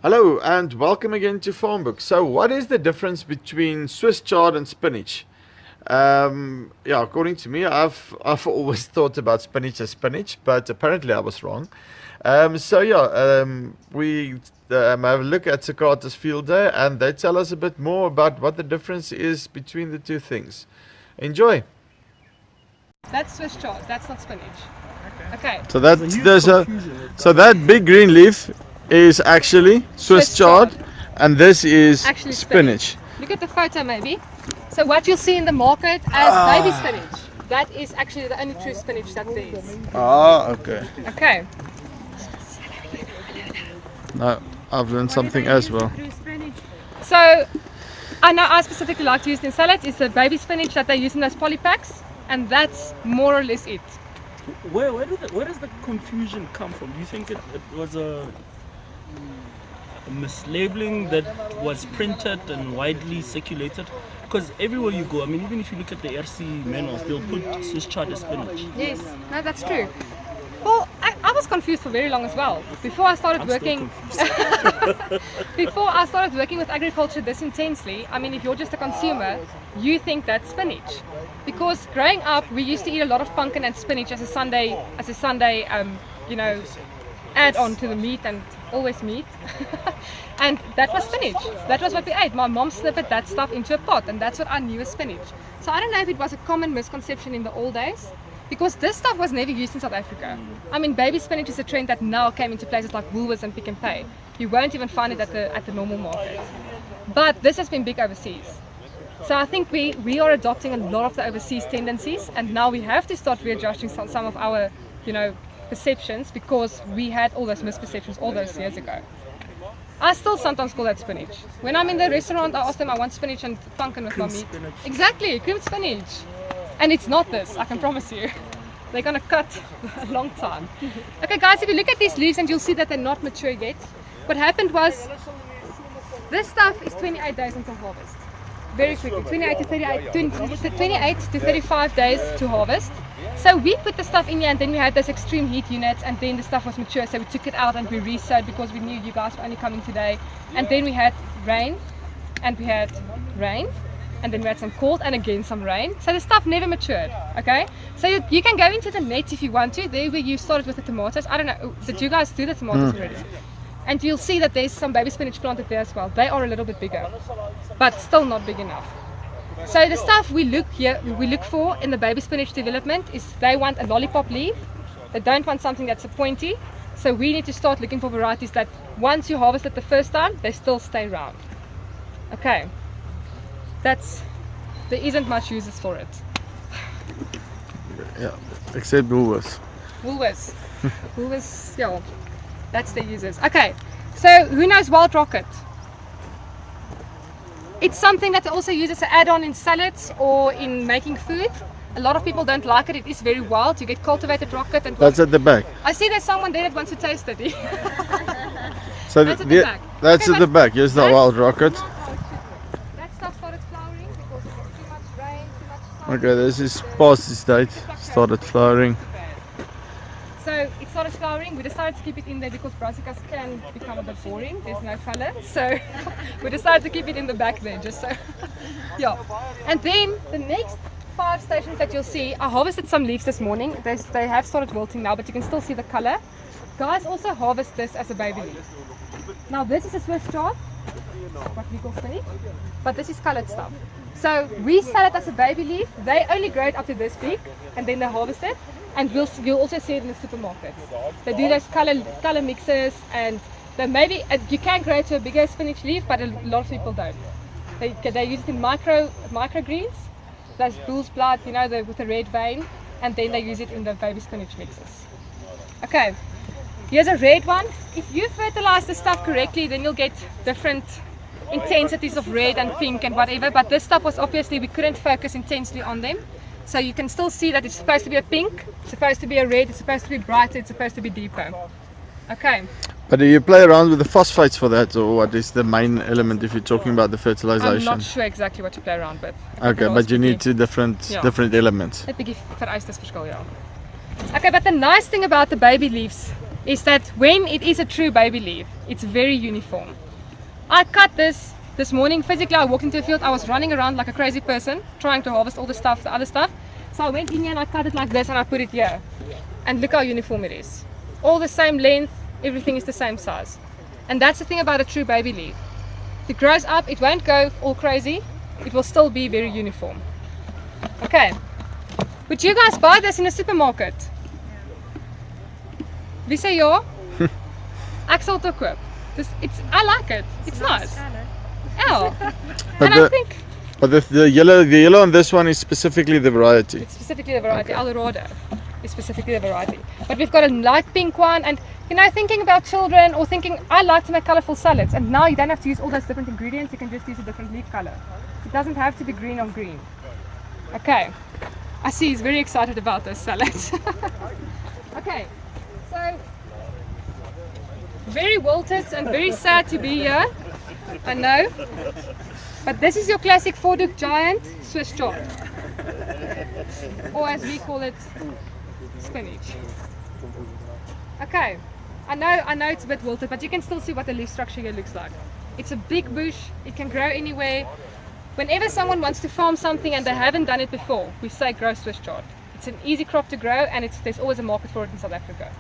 Hello and welcome again to Farm Book. So what is the difference between Swiss chard and spinach? Yeah, according to me, I've always thought about spinach as spinach, but apparently I was wrong. We have a look at Sakata's field day, and they tell us a bit more about what the difference is between the two things. Enjoy. That's Swiss chard, that's not spinach. Okay. So that big green leaf is actually Swiss chard, and this is Actually spinach. Look at the photo maybe. So what you'll see in the market as baby spinach, that is actually the only true spinach that there is. Ah, okay. Okay. No, I've learned something as well. So I know I specifically like to use in salads. It's the baby spinach that they use in those polypacks, and that's more or less it. Where does the confusion come from? Do you think it was a mislabeling that was printed and widely circulated? Because everywhere you go, I mean, even if you look at the RC manuals, they'll put Swiss chard as spinach. Yes, no, that's true. Well, I was confused for very long as well. Before I started working with agriculture this intensely, I mean, if you're just a consumer, you think that's spinach. Because growing up, we used to eat a lot of pumpkin and spinach as a Sunday, add on to the meat, and always meat. And that was spinach. That was what we ate. My mom snipped that stuff into a pot, and that's what I knew as spinach. So I don't know if it was a common misconception in the old days, because this stuff was never used in South Africa. I mean, baby spinach is a trend that now came into places like Woolworths and Pick n Pay. You won't even find it at the normal market. But this has been big overseas. So I think we are adopting a lot of the overseas tendencies, and now we have to start readjusting some of our, perceptions, because we had all those misperceptions all those years ago. I still sometimes call that spinach. When I'm in the restaurant, I ask them, I want spinach and pumpkin with my meat. Spinach. Exactly, creamed spinach. And it's not this, I can promise you. They're gonna cut a long time. Okay guys, if you look at these leaves, and you'll see that they're not mature yet. What happened was, this stuff is 28 days until harvest. Very quickly, 28 to 35 days to harvest. So we put the stuff in here, and then we had those extreme heat units, and then the stuff was mature, so we took it out and we re-sowed because we knew you guys were only coming today. And then we had rain, and we had rain, and then we had some cold, and again some rain. So the stuff never matured, okay? So you can go into the net if you want to, there where you started with the tomatoes. I don't know, did you guys do the tomatoes already? And you'll see that there's some baby spinach planted there as well. They are a little bit bigger, but still not big enough. So the stuff we look for in the baby spinach development is they want a lollipop leaf. They don't want something that's a pointy. So we need to start looking for varieties that once you harvest it the first time, they still stay round. Okay, there isn't much uses for it. Yeah, except Woolworths. Woolworths, yeah, that's the uses. Okay, so who knows wild rocket? It's something that they also use as an add-on in salads or in making food. A lot of people don't like it. It is very wild. You get cultivated rocket. And That's at the back. I see there's someone there that wants to taste it. So That's at the back. That's Okay, at the back. Here's the wild rocket. That stuff started flowering because it was too much rain, too much sun. Okay, this is past its date. Started flowering. So it started flowering. We decided to keep it in there because brassicas can become a bit boring. There's no color. So we decided to keep it in the back there, just so. Yeah. And then the next 5 stations that you'll see, I harvested some leaves this morning. They have started wilting now, but you can still see the color. Guys also harvest this as a baby leaf. Now this is a Swiss chard, what we call spinach, but this is colored stuff. So we sell it as a baby leaf. They only grow it up to this big, and then they harvest it. And you'll also see it in the supermarkets. They do those color mixes, and you can grow it to a bigger spinach leaf, but a lot of people don't. They use it in microgreens, those bull's blood, with the red vein, and then they use it in the baby spinach mixes. Okay, here's a red one. If you fertilize the stuff correctly, then you'll get different intensities of red and pink and whatever, but this stuff was obviously, we couldn't focus intensely on them. So you can still see that it's supposed to be a pink, it's supposed to be a red, it's supposed to be brighter, it's supposed to be deeper. Okay. But do you play around with the phosphates for that, or what is the main element if you're talking about the fertilization? I'm not sure exactly what to play around with. Okay, but you need 2 different elements. Dit bietjie vereistes verskil, ja. Okay, but the nice thing about the baby leaves is that when it is a true baby leaf, it's very uniform. I cut this morning physically. I walked into the field, I was running around like a crazy person trying to harvest all the stuff, the other stuff. So I went in here and I cut it like this and I put it here. And look how uniform it is. All the same length, everything is the same size. And that's the thing about a true baby leaf. If it grows up, it won't go all crazy, it will still be very uniform. Okay, would you guys buy this in a supermarket? Wie sê ja? Ek sal dit koop. I like it. It's nice. Yeah. But And I think the yellow on this one is specifically the variety. it's specifically the variety. Eldorado is specifically the variety. But we've got a light pink one, and you know, thinking about children or thinking, I like to make colorful salads, and now you don't have to use all those different ingredients. You can just use a different leaf color. It doesn't have to be green on green. Okay. I see he's very excited about those salads. Okay. So very wilted and very sad to be here. I know. But this is your classic four-duke giant Swiss chard. Or as we call it, spinach. Okay. I know it's a bit wilted, but you can still see what the leaf structure here looks like. It's a big bush, it can grow anywhere. Whenever someone wants to farm something and they haven't done it before, we say grow Swiss chard. It's an easy crop to grow, and there's always a market for it in South Africa.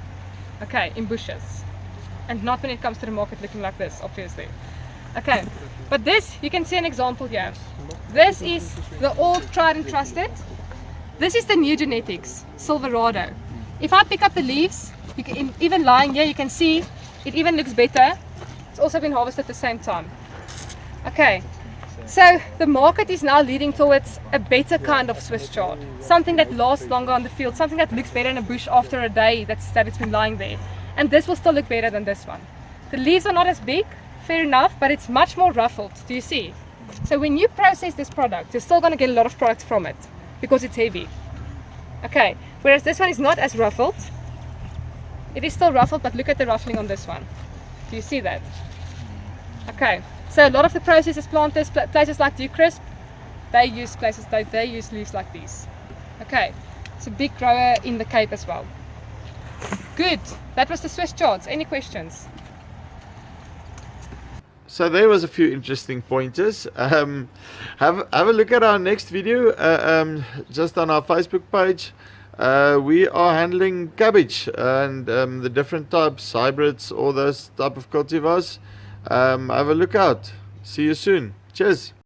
Okay, in bushes. And not when it comes to the market looking like this, obviously. Okay, but this, you can see an example here. This is the old tried and trusted. This is the new genetics, Silverado. If I pick up the leaves, you can, even lying here, you can see it even looks better. It's also been harvested at the same time. Okay, so the market is now leading towards a better kind of Swiss chard. Something that lasts longer on the field, something that looks better in a bush after a day that it's been lying there. And this will still look better than this one. The leaves are not as big, fair enough, but it's much more ruffled. Do you see? So when you process this product, you're still going to get a lot of product from it because it's heavy. Okay, whereas this one is not as ruffled. It is still ruffled, but look at the ruffling on this one. Do you see that? Okay, so a lot of the processors, planters, places like Crisp, they use leaves like these. Okay, it's a big grower in the Cape as well. Good, that was the Swiss chards. Any questions? So there was a few interesting pointers. Have a look at our next video just on our Facebook page. We are handling cabbage and the different types, hybrids, all those type of cultivars. Have a look out. See you soon. Cheers.